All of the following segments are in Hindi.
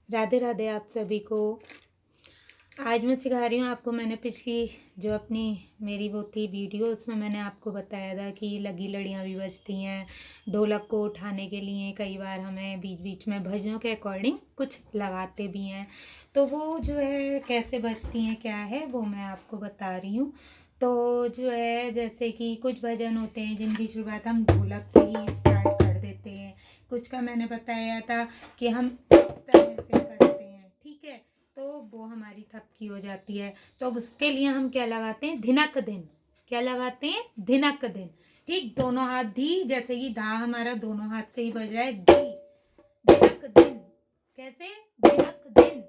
राधे राधे आप सभी को। आज मैं सिखा रही हूँ आपको। मैंने पिछली जो अपनी मेरी वो थी वीडियो, उसमें मैंने आपको बताया था कि लगी लड़ियाँ भी बजती हैं। ढोलक को उठाने के लिए कई बार हमें बीच बीच में भजनों के अकॉर्डिंग कुछ लगाते भी हैं। तो वो जो है कैसे बजती हैं क्या है वो मैं आपको बता रही हूँ। तो जो है जैसे कि कुछ भजन होते हैं जिनकी शुरुआत हम ढोलक से ही स्टार्ट कर देते हैं। कुछ का मैंने बताया था कि हम इस तरह से करते हैं, ठीक है। तो वो हमारी थपकी हो जाती है। तो उसके लिए हम क्या लगाते हैं, धिनक दिन। क्या लगाते हैं, धिनक दिन। ठीक, दोनों हाथ धी, जैसे कि धा हमारा दोनों हाथ से ही बज रहा है, धी धिनक दिन। कैसे, धिनक दिन,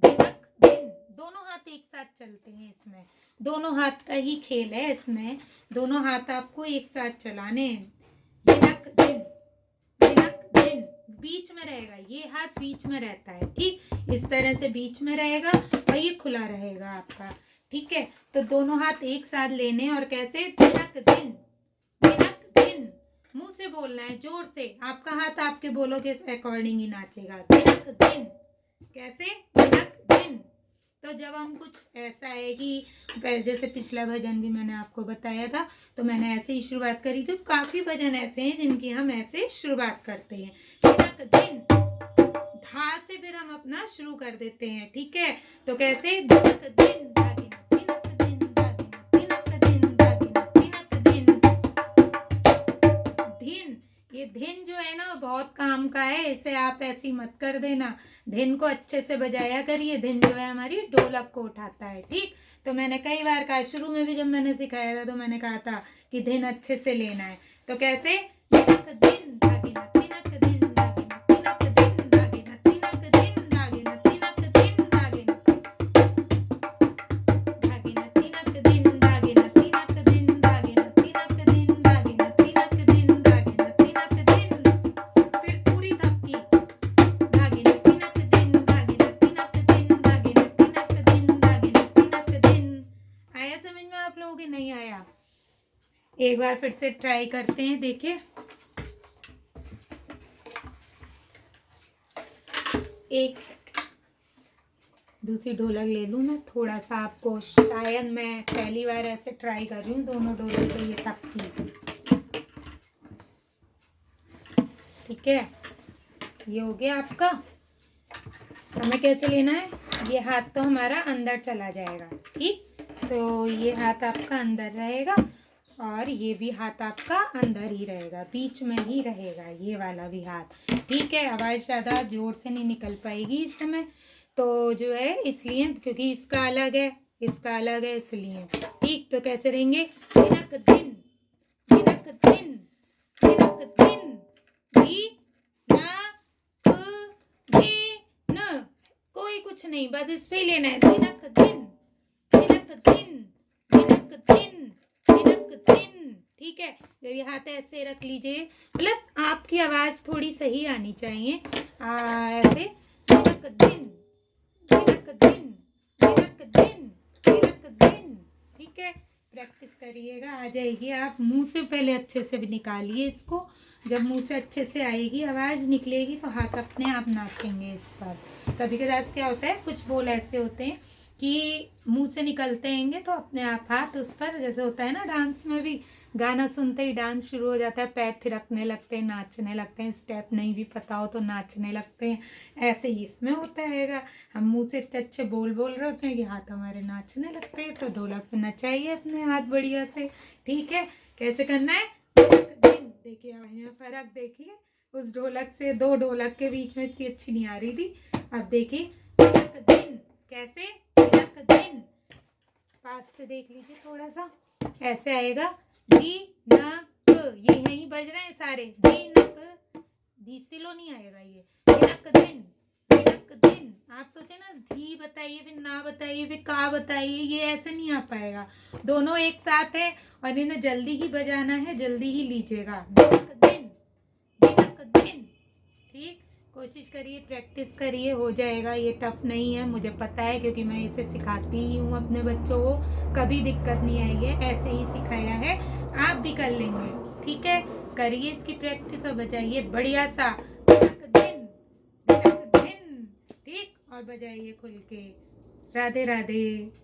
धिनक दिन। दोनों हाथ एक साथ चलते हैं इसमें, दोनों हाथ का ही खेल है इसमें। दोनों हाथ आपको एक साथ चलाने हैं। धिनक दिन, धिनक दिन। बीच में रहेगा, ये हाथ बीच में रहता है, ठीक। इस तरह से बीच में रहेगा और ये खुला रहेगा आपका, ठीक है। तो दोनों हाथ एक साथ लेने और कैसे, धिनक दिन, धिनक दिन। मुंह से बोलना है जोर से, आपका हाथ आपके बोलो के अकॉर्डिंग ही नाचेगा। धिनक दिन, कैसे, धिनक दिन। तो जब हम कुछ ऐसा है कि जैसे पिछला भजन भी मैंने आपको बताया था, तो मैंने ऐसे ही शुरुआत करी थी। काफी भजन ऐसे हैं जिनकी हम ऐसे शुरुआत करते हैं। धिनक दिन, धा से फिर हम अपना शुरू कर देते हैं, ठीक है। तो कैसे, धिनक दिन, धिनक दिन, धिनक दिन, धिनक दिन। धिन, ये धिन जो है ना बहुत काम का है, इसे आप ऐसी मत कर देना। धिन को अच्छे से बजाया करिए। धिन जो है हमारी ढोलक को उठाता है, ठीक। तो मैंने कई बार कहा, शुरू में भी जब मैंने सिखाया था तो मैंने कहा था कि धिन अच्छे से लेना है। तो कैसे, धिनक दिन, धागिना धिनक दिन, धागिना धिनक दिन, धागिना धिनक दिन, धागिना धिनक दिन, धागिना धागिना धिनक दिन, धागिना धिनक दिन, धागिना धिनक दिन, धागिना धिनक दिन, धागिना धिनक दिन। फिर पूरी थपकी, धागिना धिनक दिन, धागिना धिनक दिन, धागिना धिनक दिन, धागिना धिनक दिन। आया समझ में आप लोगों के, नहीं आया? एक बार फिर से ट्राई करते हैं, देखिए। एक सेकंड, दूसरी ढोलक ले लूँ मैं थोड़ा सा आपको, शायद मैं पहली बार ऐसे ट्राई कर रही हूँ दोनों ढोलक पे ये थपकी, ठीक है। ये हो गया आपका। हमें कैसे लेना है, ये हाथ तो हमारा अंदर चला जाएगा, ठीक। तो ये हाथ आपका अंदर रहेगा और ये भी हाथ आपका अंदर ही रहेगा, बीच में ही रहेगा ये वाला भी हाथ, ठीक है। आवाज़ ज़्यादा जोर से नहीं निकल पाएगी इस समय, तो जो है इसलिए, क्योंकि इसका अलग है इसका अलग है, इसलिए, ठीक। तो कैसे रहेंगे, धिनक दिन, धिनक दिन, धिनक दिन, धी ना क धे न, कोई कुछ नहीं, बस इस पे ही लेना है। धिनक दिन, धिनक दिन, धिनक दिन, धिनक दिन, ठीक है। जब ये हाथ ऐसे रख लीजिए, मतलब आपकी आवाज थोड़ी सही आनी चाहिए, ऐसे, धिनक दिन, धिनक दिन, धिनक दिन, धिनक दिन, ठीक है। प्रैक्टिस करिएगा, आ जाएगी। आप मुंह से पहले अच्छे से भी निकालिए इसको। जब मुंह से अच्छे से आएगी, आवाज़ निकलेगी, तो हाथ अपने आप नाचेंगे इस पर। कभी कदार क्या होता है, कुछ बोल ऐसे होते हैं कि मुंह से निकलते हैंगे तो अपने आप हाथ उस पर, जैसे होता है ना डांस में भी, गाना सुनते ही डांस शुरू हो जाता है, पैर थिरकने लगते हैं, नाचने लगते हैं, स्टेप नहीं भी पता हो तो नाचने लगते हैं। ऐसे ही इसमें होता हैगा। हम मुंह से इतने अच्छे बोल रहे होते हैं कि हाथ हमारे नाचने लगते हैं। तो ढोलक पे नचाइए अपने हाथ बढ़िया से, ठीक है। कैसे करना है, देखिए आवाज में फर्क देखिए, उस ढोलक से, दो ढोलक के बीच में इतनी अच्छी नहीं आ रही थी। अब देखिए, धिनक दिन, कैसे, धिनक दिन, पास से देख लीजिए थोड़ा सा, ऐसे आएगा, धी न क, ये यहीं बज रहे हैं सारे, धी न क, धी सिलो नहीं आएगा ये, धिनक दिन, धिनक दिन। आप सोचे ना, धी बताइए फिर ना बताइए फिर का बताइए, ये ऐसे नहीं आ पाएगा। दोनों एक साथ है और इन्हें जल्दी ही बजाना है, जल्दी ही लीजिएगा। धिनक दिन, धिनक दिन, ठीक। कोशिश करिए, प्रैक्टिस करिए, हो जाएगा। ये टफ नहीं है, मुझे पता है, क्योंकि मैं इसे सिखाती ही हूँ अपने बच्चों को। कभी दिक्कत नहीं आई है, ऐसे ही सिखाया है, आप भी कर लेंगे, ठीक है। करिए इसकी प्रैक्टिस और बजाइए बढ़िया सा, धिनक दिन, धिनक दिन, ठीक। और बजाइए खुल के। राधे राधे।